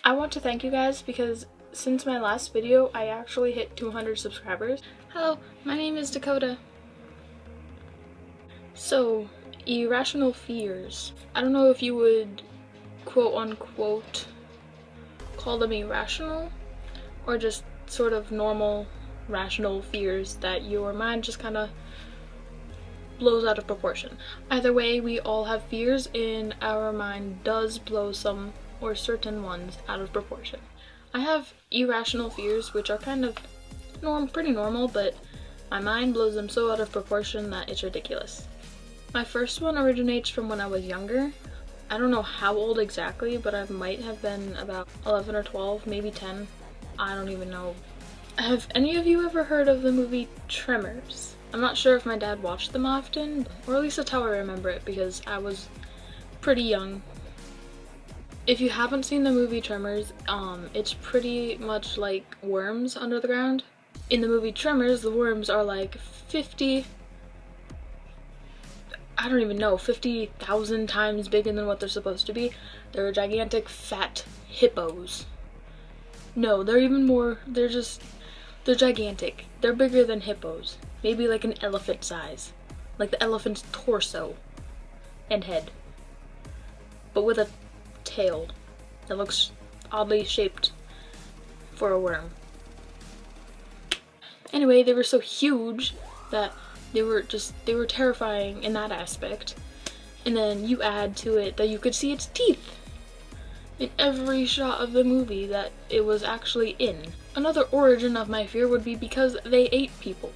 I want to thank you guys because since my last video, I actually hit 200 subscribers. Hello, my name is Dakota. So, irrational fears. I don't know if you would quote unquote call them irrational or just sort of normal, rational fears that your mind just kind of blows out of proportion. Either way, we all have fears and our mind does blow some or certain ones out of proportion. I have irrational fears which are kind of pretty normal, but my mind blows them so out of proportion that it's ridiculous. My first one originates from when I was younger. I don't know how old exactly, but I might have been about 11 or 12, maybe 10. I don't even know. Have any of you ever heard of the movie Tremors? I'm not sure if my dad watched them often, or at least that's how I remember it because I was pretty young. If you haven't seen the movie Tremors, it's pretty much like worms under the ground. In the movie Tremors, the worms are like 50,000 times bigger than what they're supposed to be. They're gigantic fat hippos. No, they're even more, they're gigantic. They're bigger than hippos. Maybe like an elephant size. Like the elephant's torso and head. But with a tail that looks oddly shaped for a worm. Anyway, they were so huge that they were terrifying in that aspect. And then you add to it that you could see its teeth in every shot of the movie that it was actually in. Another origin of my fear would be because they ate people.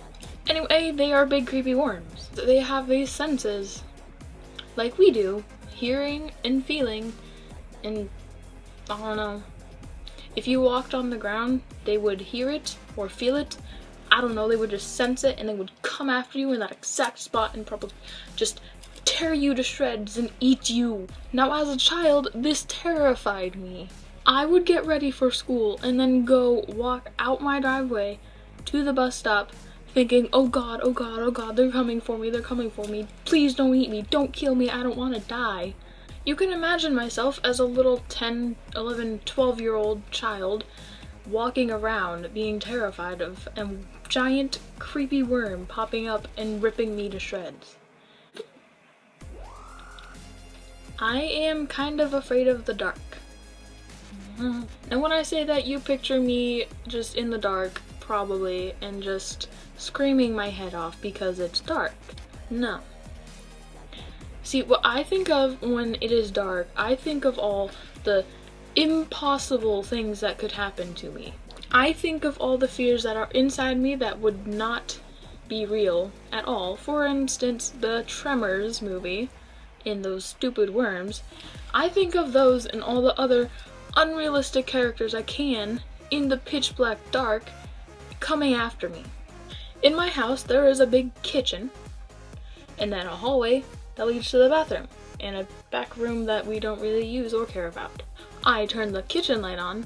Anyway, they are big creepy worms. They have these senses like we do, hearing and feeling, and I don't know. If you walked on the ground, they would hear it or feel it. I don't know, they would just sense it and they would come after you in that exact spot and probably just tear you to shreds and eat you. Now as a child, this terrified me. I would get ready for school and then go walk out my driveway to the bus stop thinking, oh god, oh god, oh god, they're coming for me, they're coming for me. Please don't eat me, don't kill me, I don't want to die. You can imagine myself as a little 10, 11, 12-year-old child walking around being terrified of a giant creepy worm popping up and ripping me to shreds. I am kind of afraid of the dark. And when I say that, you picture me just in the dark, probably, and just screaming my head off because it's dark. No. See, what I think of when it is dark, I think of all the impossible things that could happen to me. I think of all the fears that are inside me that would not be real at all. For instance, the Tremors movie in those stupid worms. I think of those and all the other unrealistic characters I can in the pitch black dark coming after me. In my house, there is a big kitchen and then a hallway that leads to the bathroom and a back room that we don't really use or care about. I turn the kitchen light on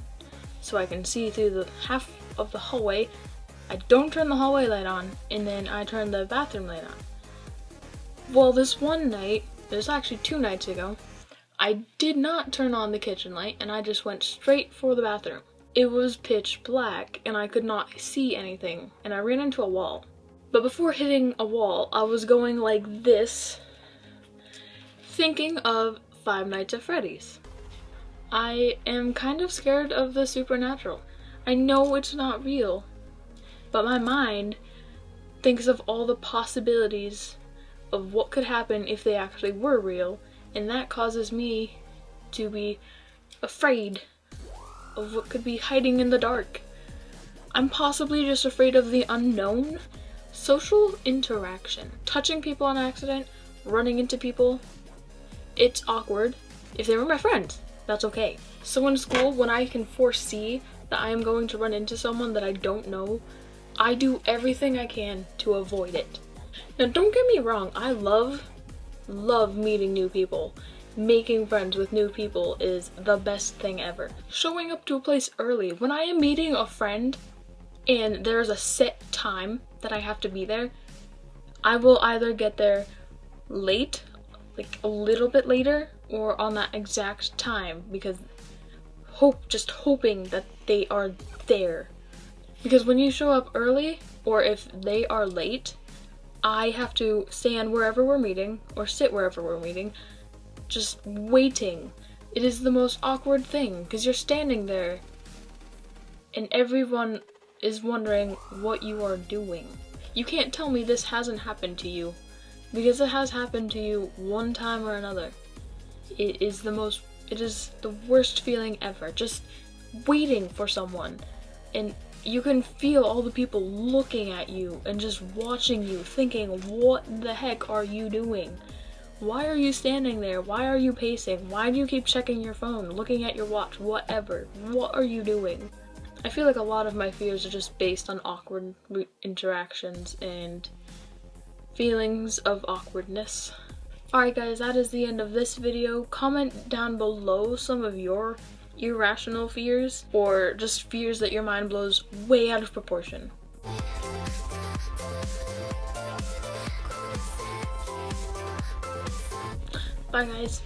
so I can see through the half of the hallway. I don't turn the hallway light on, and then I turn the bathroom light on. Well, this one night, there's actually 2 nights ago, I did not turn on the kitchen light and I just went straight for the bathroom. It was pitch black and I could not see anything and I ran into a wall. But before hitting a wall, I was going like this, thinking of Five Nights at Freddy's. I am kind of scared of the supernatural. I know it's not real, but my mind thinks of all the possibilities of what could happen if they actually were real, and that causes me to be afraid of what could be hiding in the dark. I'm possibly just afraid of the unknown. Social interaction. Touching people on accident, running into people. It's awkward. If they were my friends, that's okay. So in school, when I can foresee that I am going to run into someone that I don't know, I do everything I can to avoid it. Now don't get me wrong, I love meeting new people. Making friends with new people is the best thing ever. Showing up to a place early. When I am meeting a friend and there's a set time that I have to be there, I will either get there late, like a little bit later, or on that exact time, because just hoping that they are there. Because when you show up early, or if they are late, I have to stand wherever we're meeting, or sit wherever we're meeting, just waiting. It is the most awkward thing, because you're standing there, and everyone is wondering what you are doing. You can't tell me this hasn't happened to you, because it has happened to you one time or another. It is the worst feeling ever, just waiting for someone, and you can feel all the people looking at you and just watching you, thinking, what the heck are you doing? Why are you standing there? Why are you pacing? Why do you keep checking your phone, looking at your watch, whatever? What are you doing? I feel like a lot of my fears are just based on awkward interactions and feelings of awkwardness. Alright guys, that is the end of this video. Comment down below some of your irrational fears, or just fears that your mind blows way out of proportion. Bye guys.